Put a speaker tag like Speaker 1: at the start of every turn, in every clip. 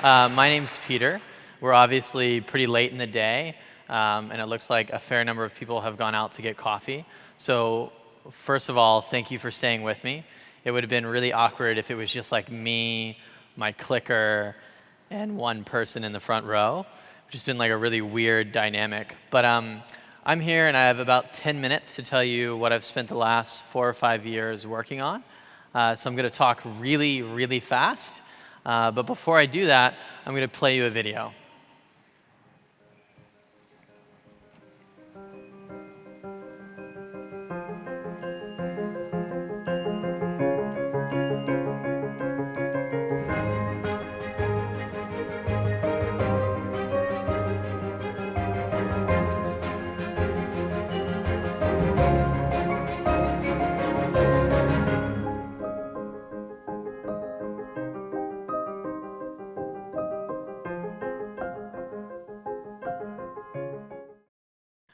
Speaker 1: My name's Peter. We're obviously pretty late in the day, and it looks like a fair number of people have gone out to get coffee. So first of all, thank you for staying with me. It would have been really awkward if it was just like me, my clicker, and one person in the front row. It's just been like a really weird dynamic. But I'm here, and I have about 10 minutes to tell you what I've spent the last 4 or 5 years working on. So I'm going to talk really, really fast. But before I do that, I'm going to play you a video.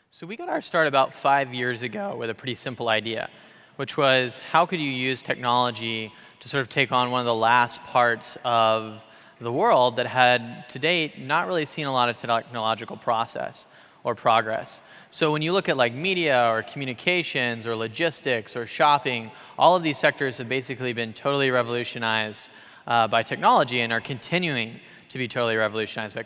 Speaker 1: So we got our start about 5 years ago with a pretty simple idea, which was how could you use technology to sort of take on one of the last parts of the world that had, to date, not really seen a lot of technological process or progress. So when you look at like media or communications or logistics or shopping, all of these sectors have basically been totally revolutionized by technology and are continuing to be totally revolutionized by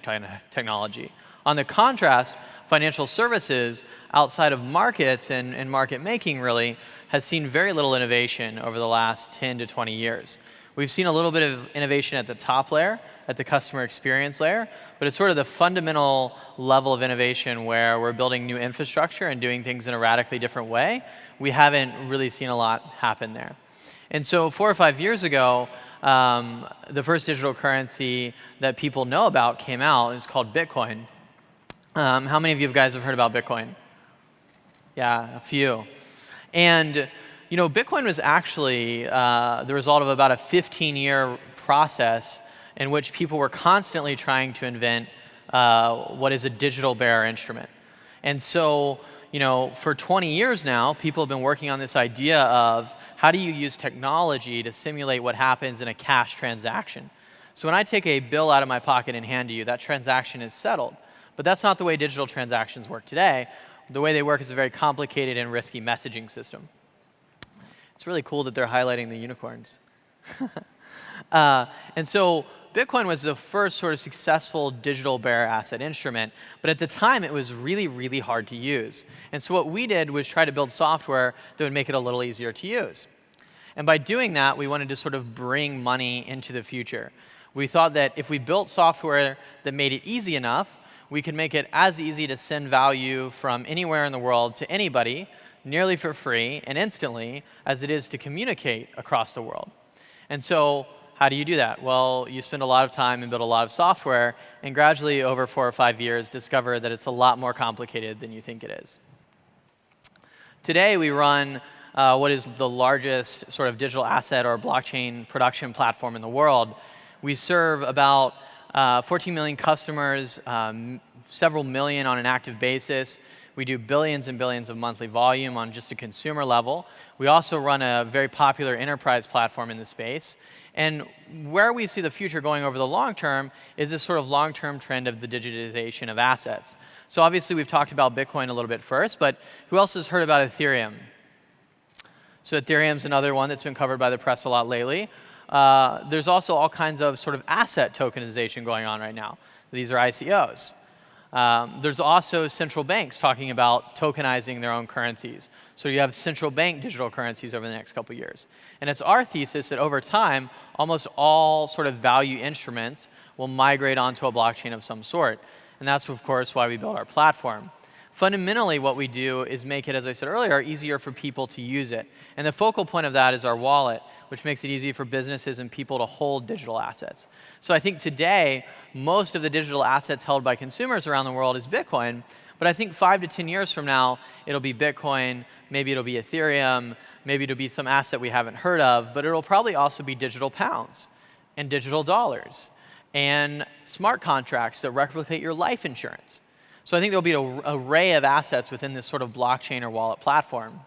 Speaker 1: technology. On the contrast, financial services outside of markets and market making really has seen very little innovation over the last 10 to 20 years. We've seen a little bit of innovation at the top layer, at the customer experience layer, but it's sort of the fundamental level of innovation where we're building new infrastructure and doing things in a radically different way. We haven't really seen a lot happen there. And so 4 or 5 years ago, the first digital currency that people know about came out. It's called Bitcoin. How many of you guys have heard about Bitcoin? Yeah, a few. And you know, Bitcoin was actually the result of about a 15-year process in which people were constantly trying to invent what is a digital bearer instrument. And so, you know, for 20 years now, people have been working on this idea of how do you use technology to simulate what happens in a cash transaction. So when I take a bill out of my pocket and hand to you, that transaction is settled. But that's not the way digital transactions work today. The way they work is a very complicated and risky messaging system. It's really cool that they're highlighting the unicorns. And so Bitcoin was the first sort of successful digital bearer asset instrument, but at the time it was really, really hard to use. And so what we did was try to build software that would make it a little easier to use. And by doing that, we wanted to sort of bring money into the future. We thought that if we built software that made it easy enough, we could make it as easy to send value from anywhere in the world to anybody, nearly for free and instantly, as it is to communicate across the world. And so how do you do that? Well, you spend a lot of time and build a lot of software, and gradually over 4 or 5 years discover that it's a lot more complicated than you think it is. Today we run what is the largest sort of digital asset or blockchain production platform in the world. We serve about 14 million customers, several million on an active basis. We do billions and billions of monthly volume on just a consumer level. We also run a very popular enterprise platform in the space. And where we see the future going over the long term is this sort of long-term trend of the digitization of assets. So obviously we've talked about Bitcoin a little bit first, but who else has heard about Ethereum? So Ethereum's another one that's been covered by the press a lot lately. There's also all kinds of sort of asset tokenization going on right now. These are ICOs. There's also central banks talking about tokenizing their own currencies. So you have central bank digital currencies over the next couple of years. And it's our thesis that over time, almost all sort of value instruments will migrate onto a blockchain of some sort. And that's, of course, why we built our platform. Fundamentally, what we do is make it, as I said earlier, easier for people to use it. And the focal point of that is our wallet, which makes it easy for businesses and people to hold digital assets. So I think today, most of the digital assets held by consumers around the world is Bitcoin. But I think 5 to 10 years from now, it'll be Bitcoin, maybe it'll be Ethereum, maybe it'll be some asset we haven't heard of, but it'll probably also be digital pounds and digital dollars and smart contracts that replicate your life insurance. So I think there'll be an array of assets within this sort of blockchain or wallet platform.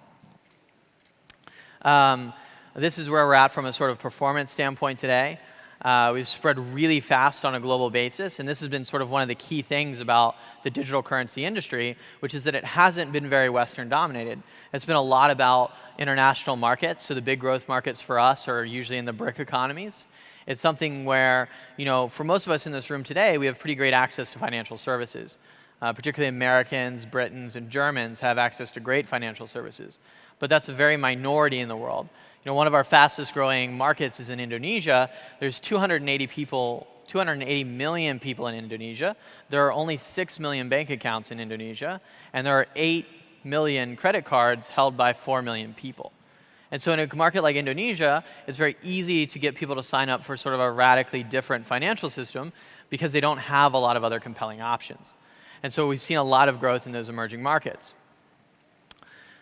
Speaker 1: This is where we're at from a sort of performance standpoint today. We've spread really fast on a global basis, and this has been sort of one of the key things about the digital currency industry, which is that it hasn't been very Western dominated. It's been a lot about international markets, so the big growth markets for us are usually in the BRIC economies. It's something where, for most of us in this room today, we have pretty great access to financial services. Particularly Americans, Britons, and Germans have access to great financial services. But that's a very minority in the world. One of our fastest growing markets is in Indonesia. There's 280 million people in Indonesia. There are only 6 million bank accounts in Indonesia, and there are 8 million credit cards held by 4 million people. And so in a market like Indonesia, it's very easy to get people to sign up for sort of a radically different financial system because they don't have a lot of other compelling options. And so we've seen a lot of growth in those emerging markets.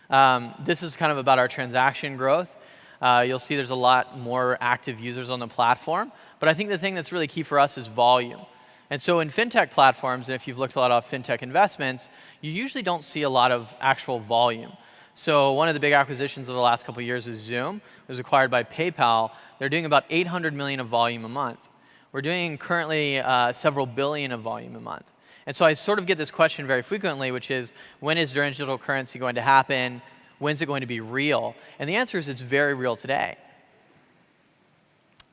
Speaker 1: This is kind of about our transaction growth. You'll see there's a lot more active users on the platform. But I think the thing that's really key for us is volume. And so in fintech platforms, and if you've looked a lot at fintech investments, you usually don't see a lot of actual volume. So one of the big acquisitions of the last couple of years was Zoom. It was acquired by PayPal. They're doing about 800 million of volume a month. We're doing currently several billion of volume a month. And so I sort of get this question very frequently, which is, when is digital currency going to happen? When's it going to be real? And the answer is it's very real today.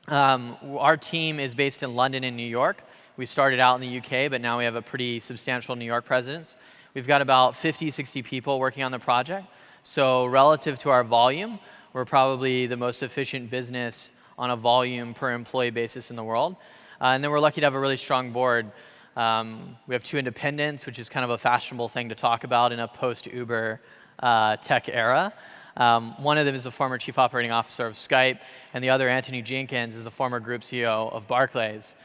Speaker 1: Our team is based in London and New York. We started out in the UK, but now we have a pretty substantial New York presence. We've got about 50, 60 people working on the project. So relative to our volume, we're probably the most efficient business on a volume per employee basis in the world. And then we're lucky to have a really strong board. We have 2 independents, which is kind of a fashionable thing to talk about in a post-Uber tech era. One of them is the former chief operating officer of Skype, and the other, Anthony Jenkins, is the former group CEO of Barclays.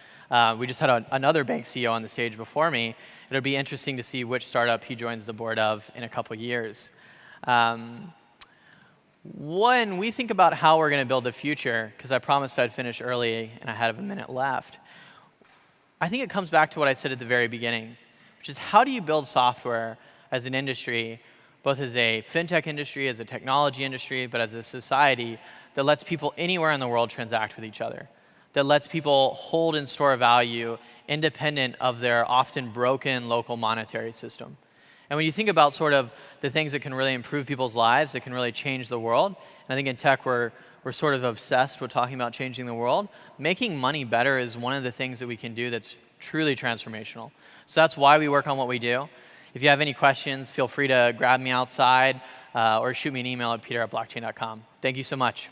Speaker 1: We just had another bank CEO on the stage before me. It'll be interesting to see which startup he joins the board of in a couple years. When we think about how we're going to build the future, because I promised I'd finish early and I had a minute left, I think it comes back to what I said at the very beginning, which is, how do you build software as an industry, both as a fintech industry, as a technology industry, but as a society that lets people anywhere in the world transact with each other, that lets people hold and store value independent of their often broken local monetary system. And when you think about sort of the things that can really improve people's lives, that can really change the world, and I think in tech we're sort of obsessed with talking about changing the world, making money better is one of the things that we can do that's truly transformational. So that's why we work on what we do. If you have any questions, feel free to grab me outside or shoot me an email at peter@blockchain.com. Thank you so much.